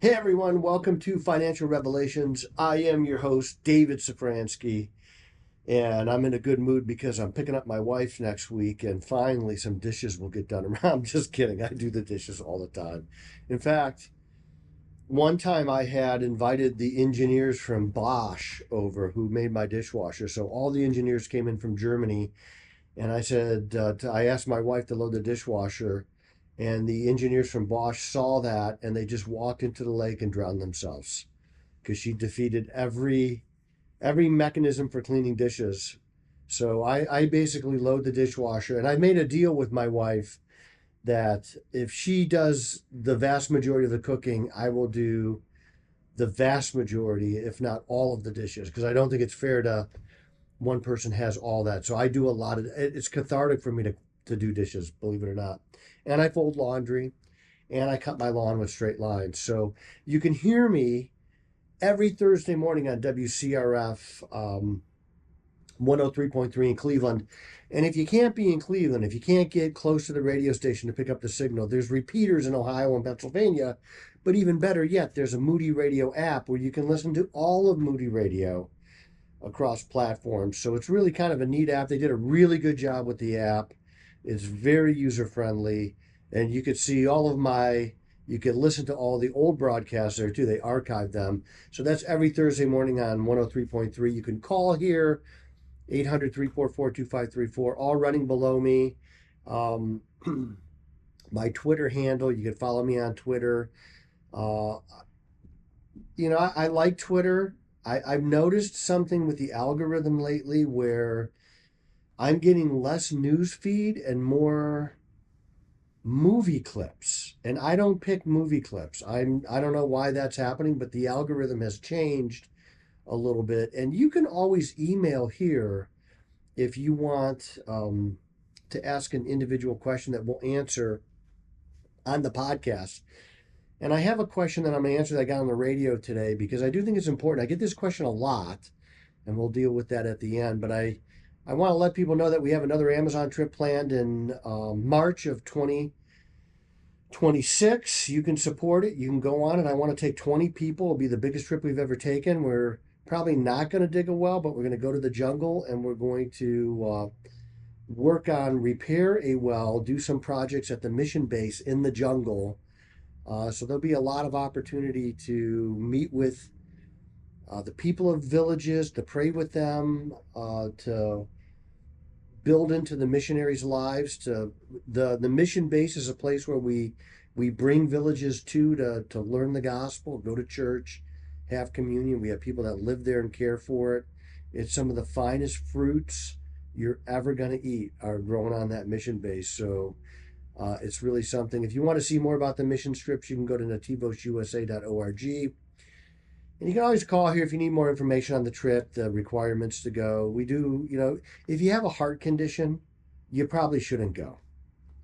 Hey everyone, welcome to Financial Revelations. I am your host, David Safransky, and I'm in a good mood because I'm picking up my wife next week and finally some dishes will get done around. I'm just kidding. I do the dishes all the time. In fact, one time I had invited the engineers from Bosch over who made my dishwasher. So all the engineers came in from Germany, and I said, I asked my wife to load the dishwasher, and the engineers from Bosch saw that and they just walked into the lake and drowned themselves because she defeated every mechanism for cleaning dishes. So I basically load the dishwasher, and I made a deal with my wife that if she does the vast majority of the cooking, I will do the vast majority, if not all of the dishes, because I don't think it's fair to one person has all that. So I do a lot of it's cathartic for me to do dishes, believe it or not. And I fold laundry and I cut my lawn with straight lines. So you can hear me every Thursday morning on WCRF 103.3 in Cleveland. And if you can't be in Cleveland, if you can't get close to the radio station to pick up the signal, there's repeaters in Ohio and Pennsylvania. But even better yet, there's a Moody Radio app where you can listen to all of Moody Radio across platforms. So it's really kind of a neat app. They did a really good job with the app. It's very user friendly, and you could see all of my. You could listen to all the old broadcasts there too. They archive them. So that's every Thursday morning on 103.3. You can call here, 800-344-2534, all running below me. Um, my Twitter handle, you can follow me on Twitter. Uh, I like Twitter. I've noticed something with the algorithm lately where I'm getting less news feed and more movie clips. And I don't pick movie clips. I don't know why that's happening, but the algorithm has changed a little bit. And you can always email here if you want to ask an individual question that we'll answer on the podcast. And I have a question that I'm going to answer that I got on the radio today because I do think it's important. I get this question a lot, and we'll deal with that at the end. But I want to let people know that we have another Amazon trip planned in March of 2026. You can support it. You can go on it. I want to take 20 people. It'll be the biggest trip we've ever taken. We're probably not going to dig a well, but we're going to go to the jungle and we're going to work on repair a well, do some projects at the mission base in the jungle. So there'll be a lot of opportunity to meet with the people of villages, to pray with them, to build into the missionaries' lives. To the mission base is a place where we bring villages to learn the gospel, go to church, have communion. We have people that live there and care for it. It's some of the finest fruits you're ever going to eat are grown on that mission base. So it's really something. If you want to see more about the mission trips, you can go to nativosusa.org. And you can always call here if you need more information on the trip, the requirements to go. We do, if you have a heart condition, you probably shouldn't go.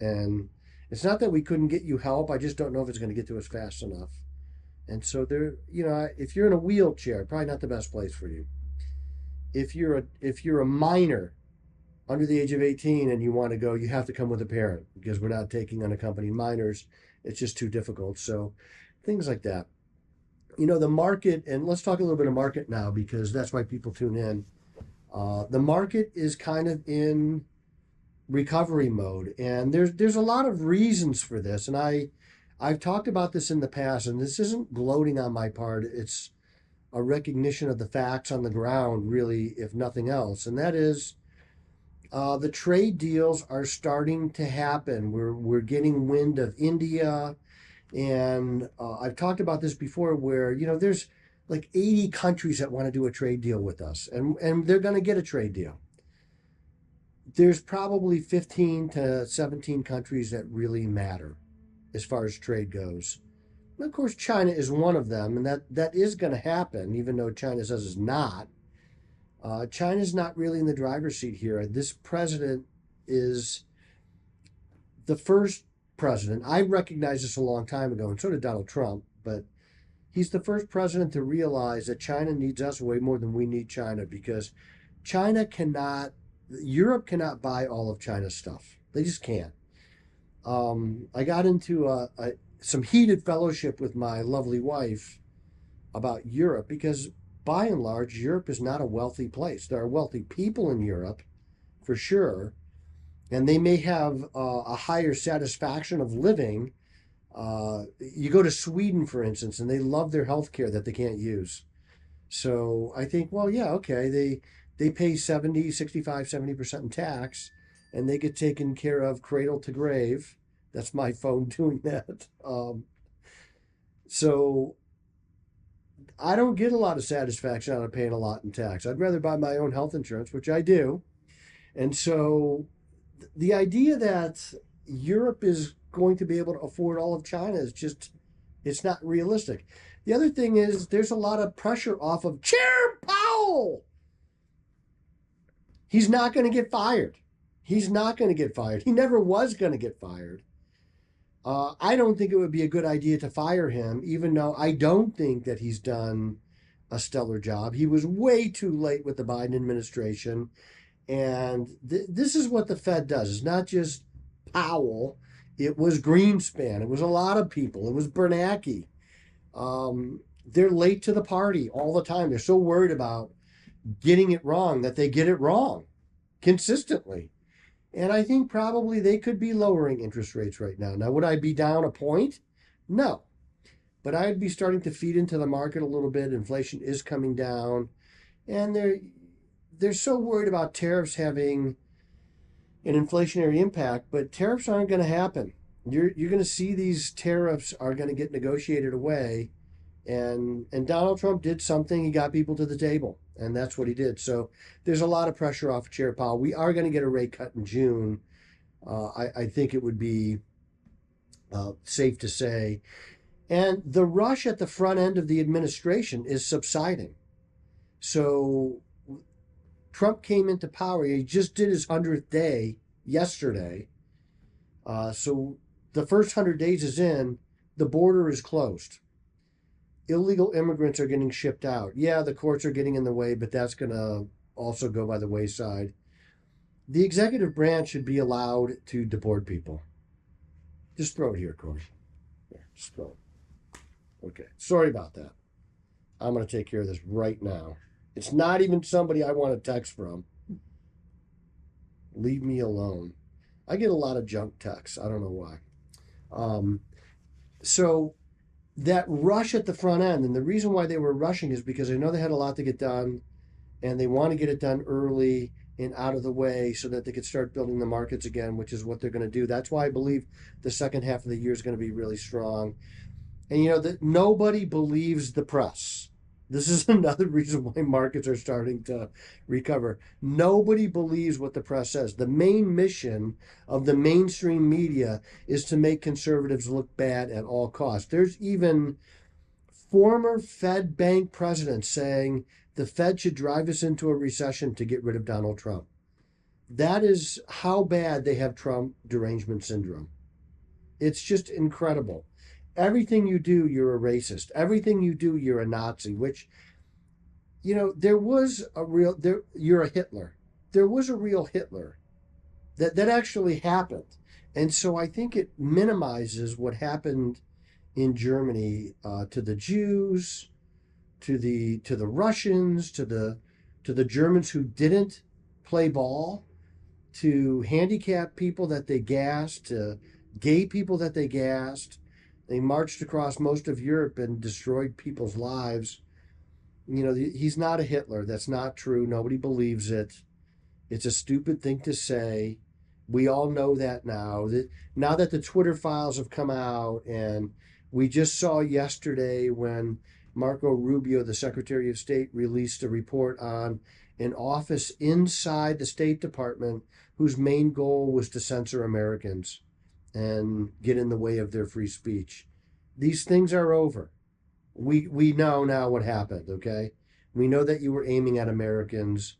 And it's not that we couldn't get you help. I just don't know if it's going to get to us fast enough. And so if you're in a wheelchair, probably not the best place for you. If you're a minor under the age of 18 and you want to go, you have to come with a parent because we're not taking unaccompanied minors. It's just too difficult. So things like that. The market, and let's talk a little bit of market now because that's why people tune in. The market is kind of in recovery mode, and there's a lot of reasons for this. And I've talked about this in the past, and this isn't gloating on my part. It's a recognition of the facts on the ground, really, if nothing else. And that is the trade deals are starting to happen. We're getting wind of India, and I've talked about this before, where there's like 80 countries that want to do a trade deal with us, and they're going to get a trade deal. There's probably 15 to 17 countries that really matter as far as trade goes. And of course, China is one of them, and that is going to happen, even though China says it's not. China's not really in the driver's seat here. This president is the first president. I recognized this a long time ago, and so did Donald Trump, but he's the first president to realize that China needs us way more than we need China because Europe cannot buy all of China's stuff. They just can't. I got into some heated fellowship with my lovely wife about Europe because, by and large, Europe is not a wealthy place. There are wealthy people in Europe, for sure, and they may have a higher satisfaction of living. You go to Sweden, for instance, and they love their health care that they can't use. So I think, well, yeah, okay, they pay 70, 65, 70% in tax, and they get taken care of cradle to grave. That's my phone doing that. So I don't get a lot of satisfaction out of paying a lot in tax. I'd rather buy my own health insurance, which I do. And so the idea that Europe is going to be able to afford all of China is just, it's not realistic. The other thing is there's a lot of pressure off of Chair Powell. He's not going to get fired. He's not going to get fired. He never was going to get fired. I don't think it would be a good idea to fire him, even though I don't think that he's done a stellar job. He was way too late with the Biden administration. And this is what the Fed does. It's not just Powell. It was Greenspan. It was a lot of people. It was Bernanke. They're late to the party all the time. They're so worried about getting it wrong that they get it wrong consistently. And I think probably they could be lowering interest rates right now. Now, would I be down a point? No. But I'd be starting to feed into the market a little bit. Inflation is coming down. And they're so worried about tariffs having an inflationary impact, but tariffs aren't going to happen. You're going to see these tariffs are going to get negotiated away. And Donald Trump did something. He got people to the table, and that's what he did. So there's a lot of pressure off Chair Powell. We are going to get a rate cut in June. I think it would be safe to say. And the rush at the front end of the administration is subsiding. So Trump came into power. He just did his 100th day yesterday. So the first 100 days is in. The border is closed. Illegal immigrants are getting shipped out. Yeah, the courts are getting in the way, but that's going to also go by the wayside. The executive branch should be allowed to deport people. Just throw it here, Corey. Yeah, just throw it. Okay. Sorry about that. I'm going to take care of this right now. It's not even somebody I want to text from. Leave me alone. I get a lot of junk texts. I don't know why. So that rush at the front end, and the reason why they were rushing is because they know they had a lot to get done, and they want to get it done early and out of the way so that they could start building the markets again, which is what they're going to do. That's why I believe the second half of the year is going to be really strong. And you know that nobody believes the press. This is another reason why markets are starting to recover. Nobody believes what the press says. The main mission of the mainstream media is to make conservatives look bad at all costs. There's even former Fed bank presidents saying the Fed should drive us into a recession to get rid of Donald Trump. That is how bad they have Trump derangement syndrome. It's just incredible. Everything you do, you're a racist. Everything you do, you're a Nazi, which, you know, you're a Hitler. There was a real Hitler that actually happened. And so I think it minimizes what happened in Germany to the Jews, to the Russians, to the Germans who didn't play ball, to handicapped people that they gassed, to gay people that they gassed. They marched across most of Europe and destroyed people's lives. You know, he's not a Hitler. That's not true. Nobody believes it. It's a stupid thing to say. We all know that now. Now that the Twitter files have come out, and we just saw yesterday when Marco Rubio, the Secretary of State, released a report on an office inside the State Department whose main goal was to censor Americans and get in the way of their free speech. These things are over. We know now what happened, okay? We know that you were aiming at Americans,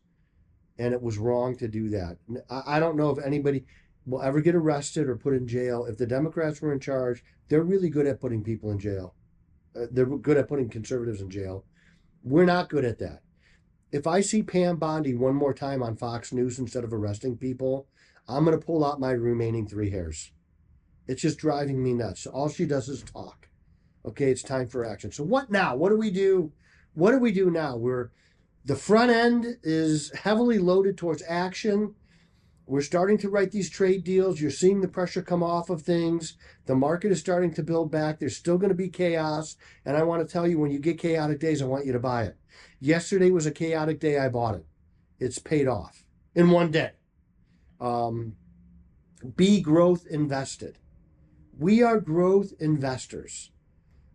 and it was wrong to do that. I don't know if anybody will ever get arrested or put in jail. If the Democrats were in charge, they're really good at putting people in jail. They're good at putting conservatives in jail. We're not good at that. If I see Pam Bondi one more time on Fox News instead of arresting people, I'm going to pull out my remaining 3 hairs. It's just driving me nuts. All she does is talk. Okay, it's time for action. So what now? What do we do? What do we do now? The front end is heavily loaded towards action. We're starting to write these trade deals. You're seeing the pressure come off of things. The market is starting to build back. There's still going to be chaos. And I want to tell you, when you get chaotic days, I want you to buy it. Yesterday was a chaotic day. I bought it. It's paid off in one day. Be growth invested. We are growth investors.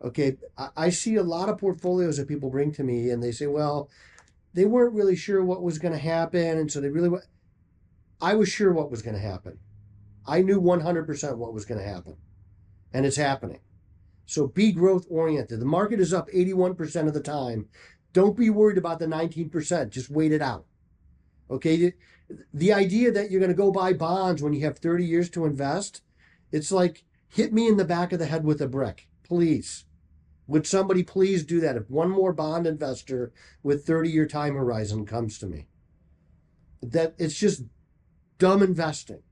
Okay, I see a lot of portfolios that people bring to me and they say, well, they weren't really sure what was going to happen. And so I was sure what was going to happen. I knew 100% what was going to happen. And it's happening. So be growth oriented. The market is up 81% of the time. Don't be worried about the 19%. Just wait it out. Okay, the idea that you're going to go buy bonds when you have 30 years to invest, it's like, hit me in the back of the head with a brick, please. Would somebody please do that? If one more bond investor with 30-year time horizon comes to me, that it's just dumb investing.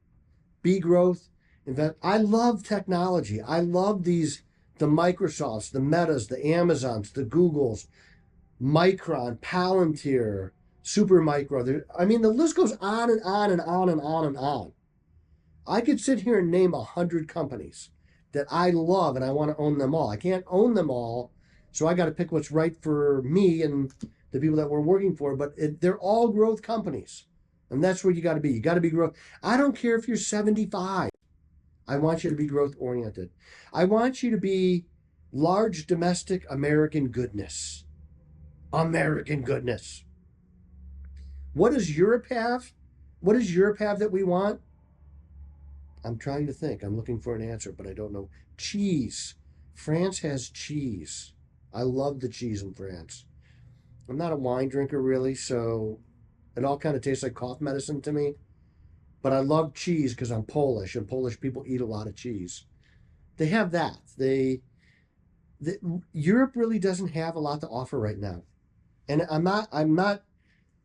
Be growth, invest. I love technology. I love the Microsofts, the Metas, the Amazons, the Googles, Micron, Palantir, Supermicro. I mean, the list goes on and on and on and on and on. I could sit here and name 100 companies that I love and I want to own them all. I can't own them all, so I got to pick what's right for me and the people that we're working for. But they're all growth companies, and that's where you got to be. You got to be growth. I don't care if you're 75. I want you to be growth oriented. I want you to be large domestic American goodness. American goodness. What does Europe have? What does Europe have that we want? I'm trying to think. I'm looking for an answer, but I don't know. Cheese. France has cheese. I love the cheese in France. I'm not a wine drinker really, so it all kind of tastes like cough medicine to me. But I love cheese because I'm Polish, and Polish people eat a lot of cheese. They have that. Europe really doesn't have a lot to offer right now. And I'm not,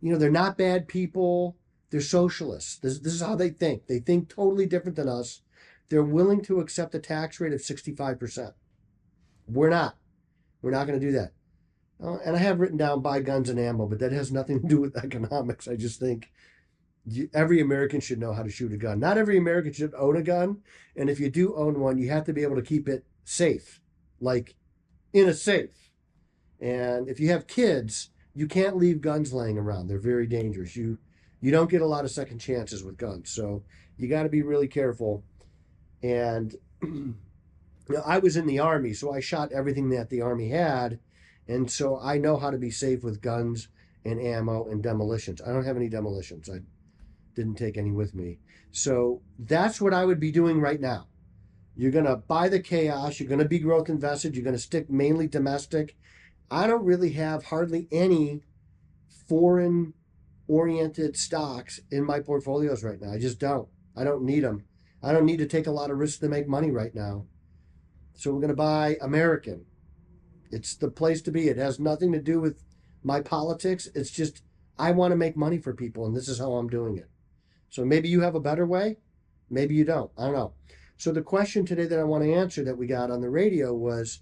they're not bad people. They're socialists. This is how they think. They think totally different than us. They're willing to accept a tax rate of 65%. We're not. We're not going to do that. And I have written down buy guns and ammo, but that has nothing to do with economics. I just think every American should know how to shoot a gun. Not every American should own a gun. And if you do own one, you have to be able to keep it safe, like in a safe. And if you have kids, you can't leave guns laying around. They're very dangerous. You don't get a lot of second chances with guns. So you got to be really careful. And I was in the Army, so I shot everything that the Army had. And so I know how to be safe with guns and ammo and demolitions. I don't have any demolitions. I didn't take any with me. So that's what I would be doing right now. You're going to buy the chaos. You're going to be growth invested. You're going to stick mainly domestic. I don't really have hardly any foreign-oriented stocks in my portfolios right now. I just don't. I don't need them. I don't need to take a lot of risks to make money right now. So we're going to buy American. It's the place to be. It has nothing to do with my politics. It's just I want to make money for people, and this is how I'm doing it. So maybe you have a better way. Maybe you don't. I don't know. So the question today that I want to answer that we got on the radio was,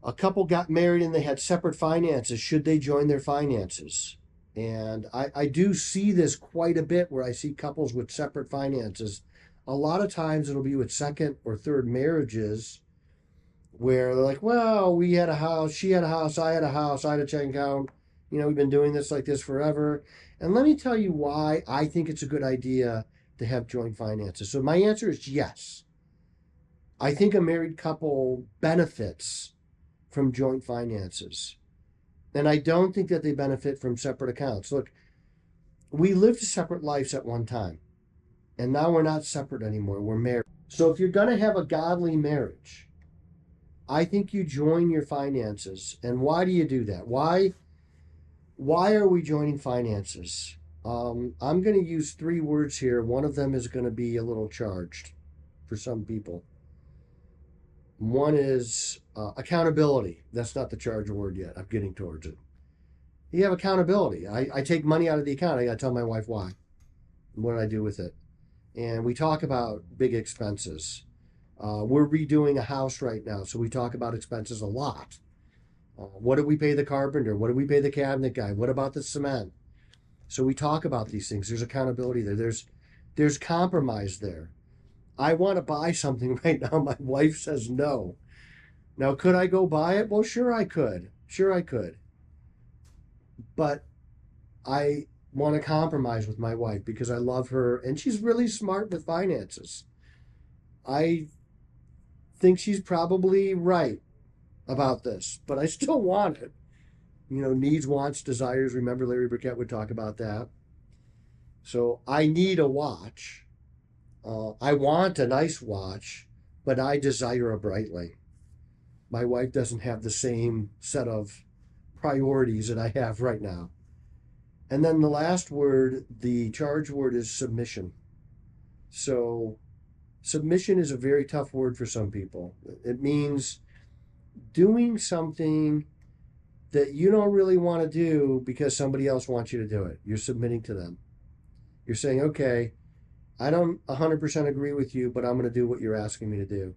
a couple got married and they had separate finances. Should they join their finances? And I do see this quite a bit where I see couples with separate finances. A lot of times it'll be with second or third marriages where they're like, well, we had a house, she had a house, I had a house, I had a checking account. We've been doing this like this forever. And let me tell you why I think it's a good idea to have joint finances. So my answer is yes. I think a married couple benefits from joint finances. And I don't think that they benefit from separate accounts. Look, we lived separate lives at one time. And now we're not separate anymore. We're married. So if you're going to have a godly marriage, I think you join your finances. And why do you do that? Why are we joining finances? I'm going to use 3 words here. One of them is going to be a little charged for some people. One is accountability. That's not the charge word yet. I'm getting towards it. You have accountability. I take money out of the account. I got to tell my wife why. What did I do with it? And we talk about big expenses. We're redoing a house right now, so we talk about expenses a lot. What do we pay the carpenter? What do we pay the cabinet guy? What about the cement? So we talk about these things. There's accountability there. There's compromise there. I want to buy something right now. My wife says no. Now, could I go buy it? Well, sure I could. Sure I could. But I want to compromise with my wife because I love her and she's really smart with finances. I think she's probably right about this, but I still want it. You know, needs, wants, desires. Remember, Larry Burkett would talk about that. So I need a watch. I want a nice watch, but I desire a Breitling. My wife doesn't have the same set of priorities that I have right now. And then the last word, the charge word, is submission. So submission is a very tough word for some people. It means doing something that you don't really want to do because somebody else wants you to do it. You're submitting to them. You're saying, okay, I don't 100% agree with you, but I'm going to do what you're asking me to do.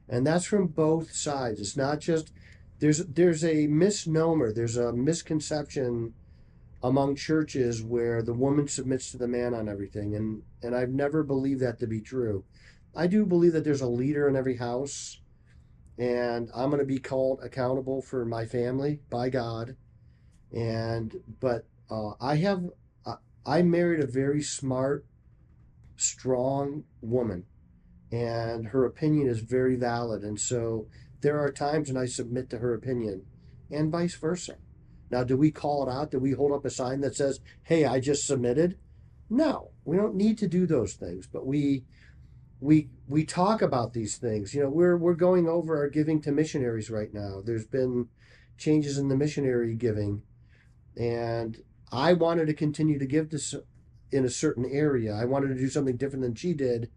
And that's from both sides. It's not just, there's a misnomer, there's a misconception among churches where the woman submits to the man on everything. And I've never believed that to be true. I do believe that there's a leader in every house, and I'm going to be called accountable for my family by God. But I married a very smart, strong woman, and her opinion is very valid. And so there are times when I submit to her opinion, and vice versa. Now, do we call it out? Do we hold up a sign that says, "Hey, I just submitted"? No, we don't need to do those things, but we talk about these things. You know, we're going over our giving to missionaries right now. There's been changes in the missionary giving, and I wanted to continue to give this in a certain area. I wanted to do something different than she did,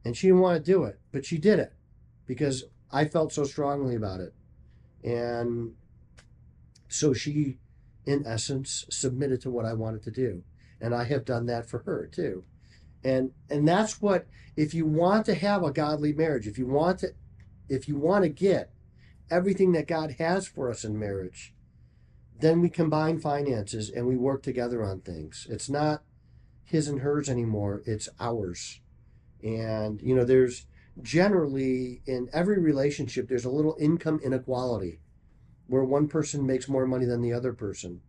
and she didn't want to do it, but she did it because I felt so strongly about it. And so she, in essence, submitted to what I wanted to do, and I have done that for her too. And that's what, if you want to have a godly marriage, if you want to get everything that God has for us in marriage, then we combine finances and we work together on things. It's not his and hers anymore, it's ours. And you know, there's generally in every relationship there's a little income inequality where one person makes more money than the other person.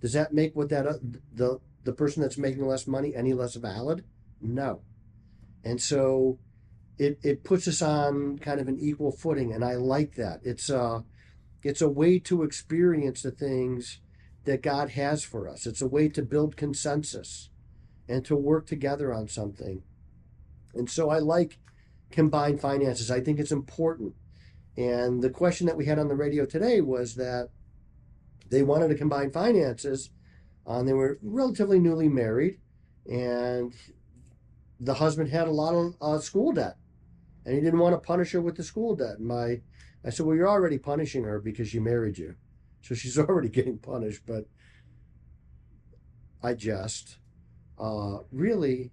Does that make the person that's making less money any less valid? No. And so it puts us on kind of an equal footing, and I like that. It's a way to experience the things that God has for us. It's a way to build consensus and to work together on something. And so I like combined finances. I think it's important. And the question that we had on the radio today was that they wanted to combine finances, and they were relatively newly married, and the husband had a lot of school debt, and he didn't want to punish her with the school debt. I said, well, you're already punishing her because she married you, so she's already getting punished. But I just really,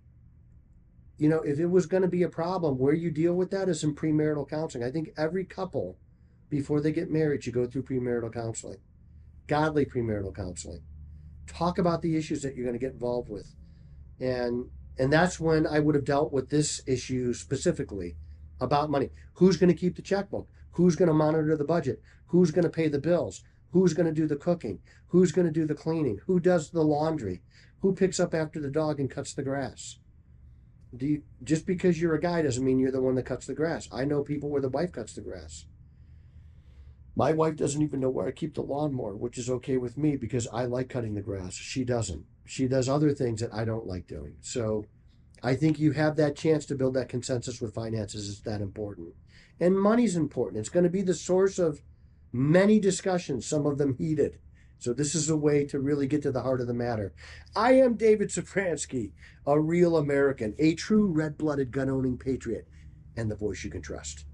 you know, if it was going to be a problem, where you deal with that is in premarital counseling. I think every couple, before they get married, should go through premarital counseling, godly premarital counseling. Talk about the issues that you're going to get involved with, and that's when I would have dealt with this issue specifically about money. Who's going to keep the checkbook? Who's going to monitor the budget? Who's going to pay the bills? Who's going to do the cooking? Who's going to do the cleaning? Who does the laundry? Who picks up after the dog and cuts the grass? Just because you're a guy doesn't mean you're the one that cuts the grass. I know people where the wife cuts the grass. My wife doesn't even know where I keep the lawnmower, which is okay with me because I like cutting the grass. She doesn't. She does other things that I don't like doing. So I think you have that chance to build that consensus with finances. It's that important. And money's important. It's going to be the source of many discussions, some of them heated. So this is a way to really get to the heart of the matter. I am David Safransky, a real American, a true red-blooded gun-owning patriot, and the voice you can trust.